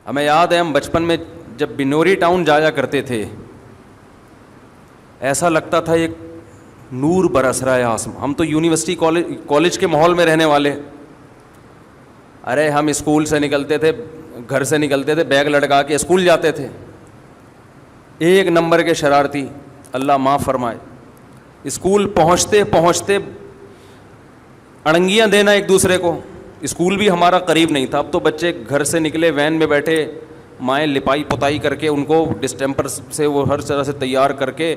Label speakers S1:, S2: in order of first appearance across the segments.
S1: ہمیں یاد ہے ہم بچپن میں جب بنوری ٹاؤن جایا کرتے تھے ایسا لگتا تھا ایک نور برس رہا ہے آسمان. ہم تو یونیورسٹی کالج کے ماحول میں رہنے والے. ارے ہم اسکول سے نکلتے تھے, گھر سے نکلتے تھے, بیگ لٹکا کے اسکول جاتے تھے. ایک نمبر کے شرارتی, اللہ معاف فرمائے. اسکول پہنچتے پہنچتے اڑنگیاں دینا ایک دوسرے کو. اسکول بھی ہمارا قریب نہیں تھا. اب تو بچے گھر سے نکلے وین میں بیٹھے, مائیں لپائی پتائی کر کے ان کو ڈسٹمپر سے وہ ہر طرح سے تیار کر کے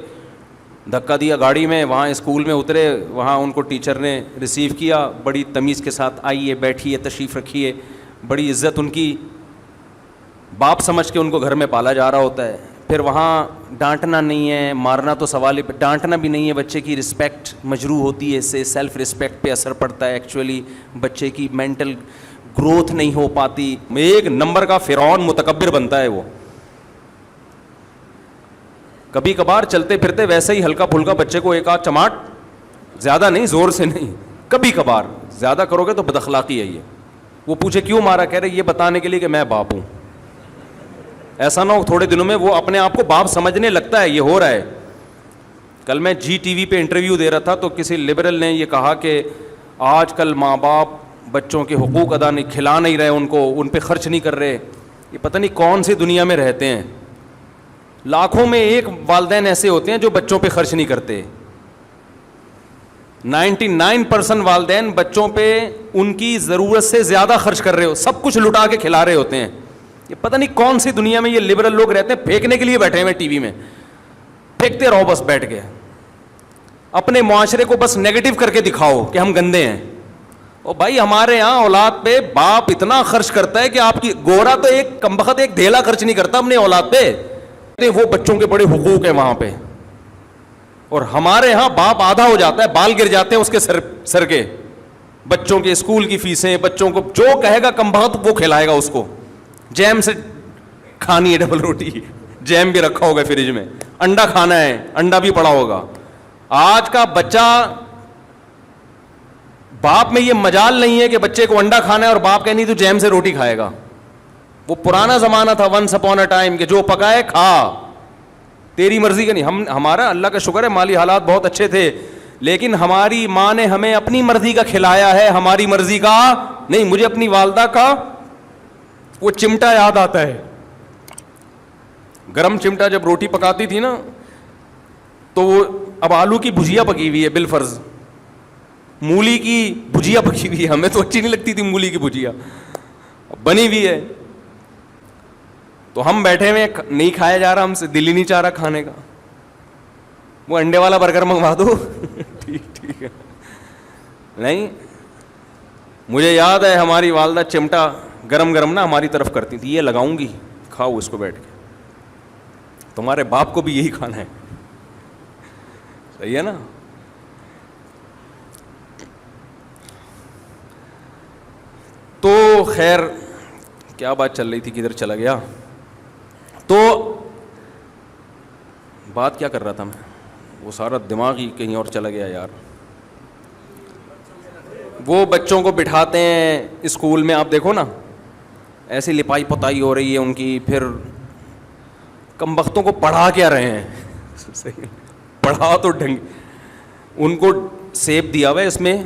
S1: دھکا دیا گاڑی میں, وہاں اسکول میں اترے, وہاں ان کو ٹیچر نے ریسیو کیا بڑی تمیز کے ساتھ, آئیے بیٹھیے تشریف رکھیے, بڑی عزت ان کی, باپ سمجھ کے ان کو گھر میں پالا جا رہا ہوتا ہے. پھر وہاں ڈانٹنا نہیں ہے, مارنا تو سوال ہی, ڈانٹنا بھی نہیں ہے. بچے کی رسپیکٹ مجروح ہوتی ہے, اس سے سیلف رسپیکٹ پہ اثر پڑتا ہے. ایکچولی بچے کی مینٹل گروتھ نہیں ہو پاتی. ایک نمبر کا فرعون متکبر بنتا ہے وہ. کبھی کبھار چلتے پھرتے ویسے ہی ہلکا پھلکا بچے کو ایک آدھ چماٹ, زیادہ نہیں, زور سے نہیں, کبھی کبھار. زیادہ کرو گے تو بد اخلاقی ہے یہ. وہ پوچھے کیوں مارا, کہہ رہے یہ بتانے کے لیے کہ میں باپ ہوں. ایسا نہ ہو تھوڑے دنوں میں وہ اپنے آپ کو باپ سمجھنے لگتا ہے. یہ ہو رہا ہے. کل میں جی ٹی وی پہ انٹرویو دے رہا تھا تو کسی لبرل نے یہ کہا کہ آج کل ماں باپ بچوں کے حقوق ادا نہیں, کھلا نہیں رہے ان کو, ان پہ خرچ نہیں کر رہے. یہ پتہ نہیں کون سی دنیا میں رہتے ہیں. لاکھوں میں ایک والدین ایسے ہوتے ہیں جو بچوں پہ خرچ نہیں کرتے. 99% والدین بچوں پہ ان کی ضرورت سے زیادہ خرچ کر رہے ہو, سب کچھ لٹا کے کھلا رہے ہوتے ہیں. یہ پتہ نہیں کون سی دنیا میں یہ لبرل لوگ رہتے ہیں, پھینکنے کے لیے بیٹھے ہوئے ٹی وی میں, پھینکتے رہو بس بیٹھ کے. اپنے معاشرے کو بس نیگیٹو کر کے دکھاؤ کہ ہم گندے ہیں. او بھائی ہمارے یہاں اولاد پہ باپ اتنا خرچ کرتا ہے کہ آپ کی گورا تو ایک کمبخت ایک دھیلا خرچ نہیں کرتا اپنے اولاد پہ. وہ بچوں کے بڑے حقوق ہیں وہاں پہ. اور ہمارے یہاں باپ آدھا ہو جاتا ہے, بال گر جاتے ہیں اس کے سر کے. بچوں کے اسکول کی فیسیں, بچوں کو جو کہے گا کمبخت وہ کھلائے گا اس کو. جیم سے کھانی ہے ڈبل روٹی, جیم بھی رکھا ہوگا فریج میں, انڈا کھانا ہے, انڈا بھی پڑا ہوگا. آج کا بچہ, باپ میں یہ مجال نہیں ہے کہ بچے کو انڈا کھانا ہے اور باپ کہ نہیں تو جیم سے روٹی کھائے گا. وہ پرانا زمانہ تھا, ونس اپون اے ٹائم, کہ جو پکائے کھا, تیری مرضی کا نہیں. ہمارا اللہ کا شکر ہے مالی حالات بہت اچھے تھے, لیکن ہماری ماں نے ہمیں اپنی مرضی کا کھلایا ہے, ہماری مرضی کا نہیں. مجھے اپنی والدہ کا وہ چمٹا یاد آتا ہے, گرم چمٹا. جب روٹی پکاتی تھی نا تو وہ, اب آلو کی بھجیا پکی ہوئی ہے بالفرض, مولی کی بھجیا پکی ہوئی ہے, ہمیں تو اچھی نہیں لگتی تھی مولی کی بھجیا, بنی ہوئی ہے تو ہم بیٹھے ہوئے, نہیں کھایا جا رہا, ہم سے دل ہی نہیں چاہ رہا کھانے کا. وہ انڈے والا برگر منگوا دو ٹھیک ہے. نہیں, مجھے یاد ہے ہماری والدہ چمٹا گرم گرم نا ہماری طرف کرتی تھی, یہ لگاؤں گی, کھاؤ اس کو بیٹھ کے, تمہارے باپ کو بھی یہی کھانا ہے. صحیح ہے نا. تو خیر کیا بات چل رہی تھی, کدھر چلا گیا. تو بات کیا کر رہا تھا میں, وہ سارا دماغ ہی کہیں اور چلا گیا یار. وہ بچوں کو بٹھاتے ہیں اسکول میں, آپ دیکھو نا ایسی لپائی پتائی ہو رہی ہے ان کی, پھر کمبختوں کو پڑھا کیا رہے ہیں. پڑھا تو ڈھنگ, ان کو سیب دیا ہوا ہے اس میں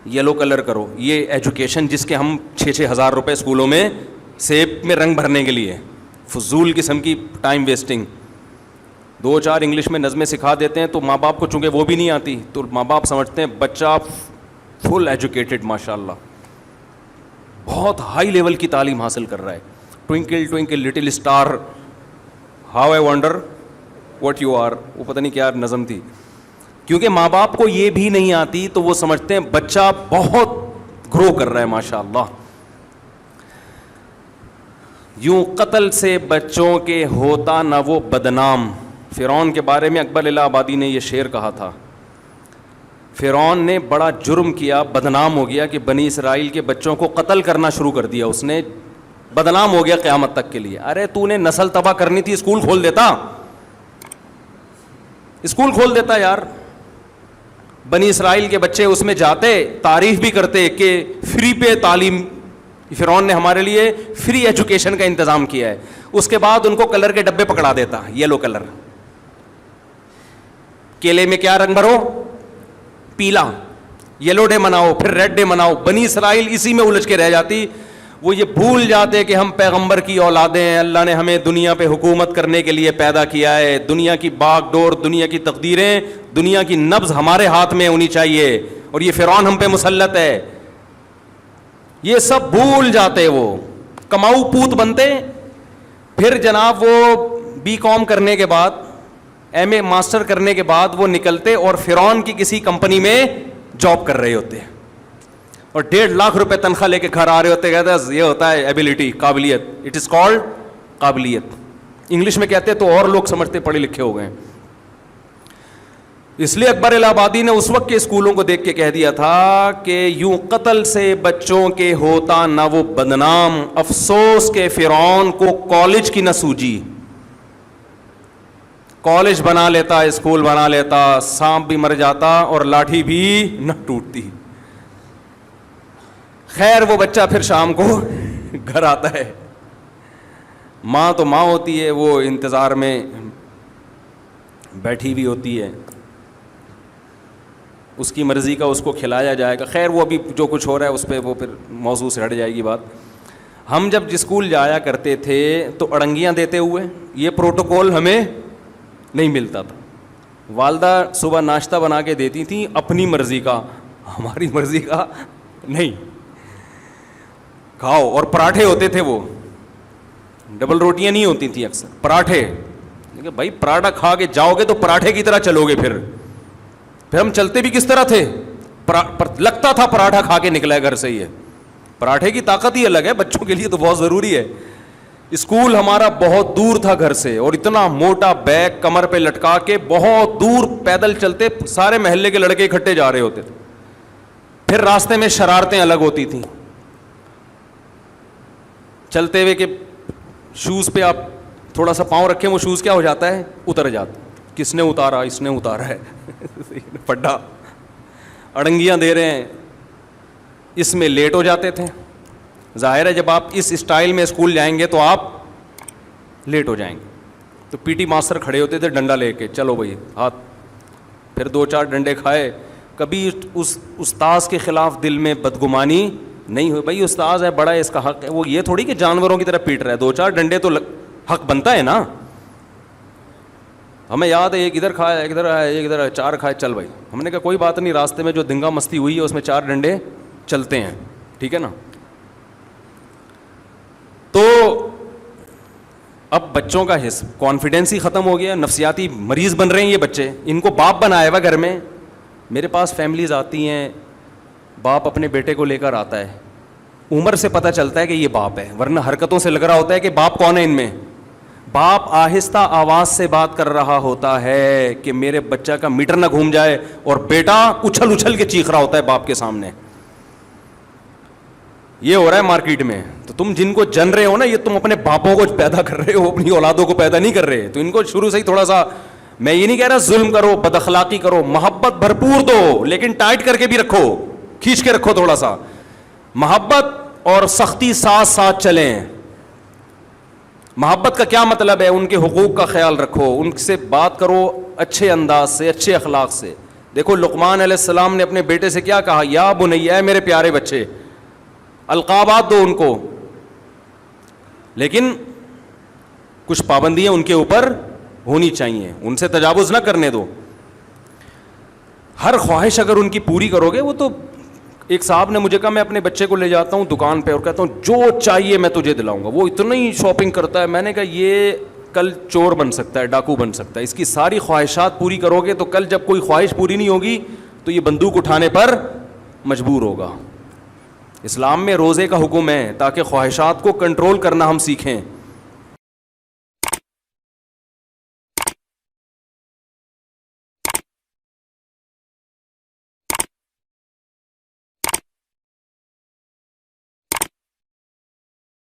S1: یلو کلر کرو, یہ ایجوکیشن جس کے ہم 6,000 ہزار روپے اسکولوں میں سیب میں رنگ بھرنے کے لیے, فضول قسم کی ٹائم ویسٹنگ. 2-4 انگلش میں نظمیں سکھا دیتے ہیں تو ماں باپ کو چونکہ وہ بھی نہیں آتی تو ماں باپ سمجھتے ہیں بچہ فل ایجوکیٹڈ, ماشاء اللہ بہت ہائی لیول کی تعلیم حاصل کر رہا ہے. Twinkle twinkle little star, how I wonder what you are, وہ پتہ نہیں کیا نظم تھی. کیونکہ ماں باپ کو یہ بھی نہیں آتی تو وہ سمجھتے ہیں بچہ بہت گرو کر رہا ہے ماشاء اللہ. یوں قتل سے بچوں کے ہوتا نہ وہ بدنام. فرعون کے بارے میں اکبر الہ آبادی نے یہ شعر کہا تھا, فرعون نے بڑا جرم کیا, بدنام ہو گیا کہ بنی اسرائیل کے بچوں کو قتل کرنا شروع کر دیا اس نے, بدنام ہو گیا قیامت تک کے لیے. ارے تو نے نسل تباہ کرنی تھی, اسکول کھول دیتا, اسکول کھول دیتا یار. بنی اسرائیل کے بچے اس میں جاتے, تعریف بھی کرتے کہ فری پہ تعلیم فرعون نے ہمارے لیے فری ایجوکیشن کا انتظام کیا ہے. اس کے بعد ان کو کلر کے ڈبے پکڑا دیتا, یلو کلر, کیلے میں کیا رنگ بھرو, پیلا, یلو ڈے مناؤ, پھر ریڈ ڈے مناؤ. بنی اسرائیل اسی میں الجھ کے رہ جاتی. وہ یہ بھول جاتے کہ ہم پیغمبر کی اولادیں ہیں, اللہ نے ہمیں دنیا پہ حکومت کرنے کے لیے پیدا کیا ہے, دنیا کی باغ ڈور, دنیا کی تقدیریں, دنیا کی نبض ہمارے ہاتھ میں ہونی چاہیے, اور یہ فرعون ہم پہ مسلط ہے. یہ سب بھول جاتے, وہ کماؤ پوت بنتے. پھر جناب وہ بی کام کرنے کے بعد, ایم اے ماسٹر کرنے کے بعد وہ نکلتے اور فرعون کی کسی کمپنی میں جاب کر رہے ہوتے اور 1.5 لاکھ روپے تنخواہ لے کے گھر آ رہے ہوتے. کہتے ہیں یہ ہوتا ہے ایبلٹی, قابلیت. اٹ از کالڈ قابلیت. انگلش میں کہتے ہیں تو اور لوگ سمجھتے پڑھے لکھے ہو گئے. اس لیے اکبر الہ آبادی نے اس وقت کے اسکولوں کو دیکھ کے کہہ دیا تھا کہ یوں قتل سے بچوں کے ہوتا نہ وہ بدنام, افسوس کے فرعون کو کالج کی نہ سوجی. کالج بنا لیتا, اسکول بنا لیتا, سانپ بھی مر جاتا اور لاٹھی بھی نہ ٹوٹتی. خیر وہ بچہ پھر شام کو گھر آتا ہے, ماں تو ماں ہوتی ہے, وہ انتظار میں بیٹھی ہوئی ہوتی ہے, اس کی مرضی کا اس کو کھلایا جائے گا. خیر وہ ابھی جو کچھ ہو رہا ہے اس پہ وہ پھر موضوع سے ہٹ جائے گی بات. ہم جب اسکول جایا کرتے تھے تو اڑنگیاں دیتے ہوئے, یہ پروٹوکول ہمیں نہیں ملتا تھا. والدہ صبح ناشتہ بنا کے دیتی تھیں اپنی مرضی کا, ہماری مرضی کا نہیں, کھاؤ. اور پراٹھے ہوتے تھے, وہ ڈبل روٹیاں نہیں ہوتی تھیں, اکثر پراٹھے. بھائی پراٹھا کھا کے جاؤ گے تو پراٹھے کی طرح چلو گے. پھر ہم چلتے بھی کس طرح تھے, لگتا تھا پراٹھا کھا کے نکلا ہے گھر سے. ہی ہے پراٹھے کی طاقت ہی الگ ہے, بچوں کے لیے تو بہت ضروری ہے. اسکول ہمارا بہت دور تھا گھر سے, اور اتنا موٹا بیگ کمر پہ لٹکا کے بہت دور پیدل چلتے, سارے محلے کے لڑکے اکٹھے جا رہے ہوتے تھے. پھر راستے میں شرارتیں الگ ہوتی تھیں, چلتے ہوئے کہ شوز پہ آپ تھوڑا سا پاؤں رکھیں, وہ شوز کیا ہو جاتا ہے, اتر جاتا. کس نے اتارا, اس نے اتارا ہے, پڈا. اڑنگیاں دے رہے ہیں, اس میں لیٹ ہو جاتے تھے. ظاہر ہے جب آپ اس اسٹائل میں اسکول جائیں گے تو آپ لیٹ ہو جائیں گے. تو پی ٹی ماسٹر کھڑے ہوتے تھے ڈنڈا لے کے, چلو بھائی ہاتھ. پھر 2-4 ڈنڈے کھائے. کبھی اس استاذ کے خلاف دل میں بدگمانی نہیں ہوئی, بھائی استاذ ہے, بڑا ہے, اس کا حق ہے. وہ یہ تھوڑی کہ جانوروں کی طرح پیٹ رہا ہے, 2-4 ڈنڈے تو حق بنتا ہے نا. ہمیں یاد ہے ایک ادھر کھایا, ایک ادھر آیا, ایک ادھر آیا, 4 کھائے, چل بھائی. ہم نے کہا کوئی بات نہیں, راستے میں جو دنگا مستی ہوئی ہے اس میں 4 ڈنڈے چلتے ہیں, ٹھیک ہے نا. تو اب بچوں کا کانفیڈینس ہی ختم ہو گیا, نفسیاتی مریض بن رہے ہیں یہ بچے. ان کو باپ بنایا ہوا گھر میں. میرے پاس فیملیز آتی ہیں, باپ اپنے بیٹے کو لے کر آتا ہے, عمر سے پتہ چلتا ہے کہ یہ باپ ہے, ورنہ حرکتوں سے لگ رہا ہوتا ہے کہ باپ کون ہے ان میں. باپ آہستہ آواز سے بات کر رہا ہوتا ہے کہ میرے بچہ کا میٹر نہ گھوم جائے, اور بیٹا اچھل اچھل کے چیخ رہا ہوتا ہے باپ کے سامنے. یہ ہو رہا ہے مارکیٹ میں. تو تم جن کو جن رہے ہو نا, یہ تم اپنے باپوں کو پیدا کر رہے ہو, اپنی اولادوں کو پیدا نہیں کر رہے. تو ان کو شروع سے ہی تھوڑا سا, میں یہ نہیں کہہ رہا ظلم کرو, بد اخلاقی کرو, محبت بھرپور دو, لیکن ٹائٹ کر کے بھی رکھو, کھینچ کے رکھو تھوڑا سا. محبت اور سختی ساتھ ساتھ چلیں. محبت کا کیا مطلب ہے, ان کے حقوق کا خیال رکھو, ان سے بات کرو اچھے انداز سے, اچھے اخلاق سے. دیکھو لقمان علیہ السلام نے اپنے بیٹے سے کیا کہا, یا بنیا, میرے پیارے بچے. القابات دو ان کو, لیکن کچھ پابندیاں ان کے اوپر ہونی چاہیے, ان سے تجاوز نہ کرنے دو. ہر خواہش اگر ان کی پوری کرو گے, وہ تو ایک صاحب نے مجھے کہا میں اپنے بچے کو لے جاتا ہوں دکان پہ اور کہتا ہوں جو چاہیے میں تجھے دلاؤں گا, وہ اتنا ہی شاپنگ کرتا ہے. میں نے کہا یہ کل چور بن سکتا ہے, ڈاکو بن سکتا ہے. اس کی ساری خواہشات پوری کرو گے تو کل جب کوئی خواہش پوری نہیں ہوگی تو یہ بندوق اٹھانے پر مجبور ہوگا. اسلام میں روزے کا حکم ہے تاکہ خواہشات کو کنٹرول کرنا ہم سیکھیں.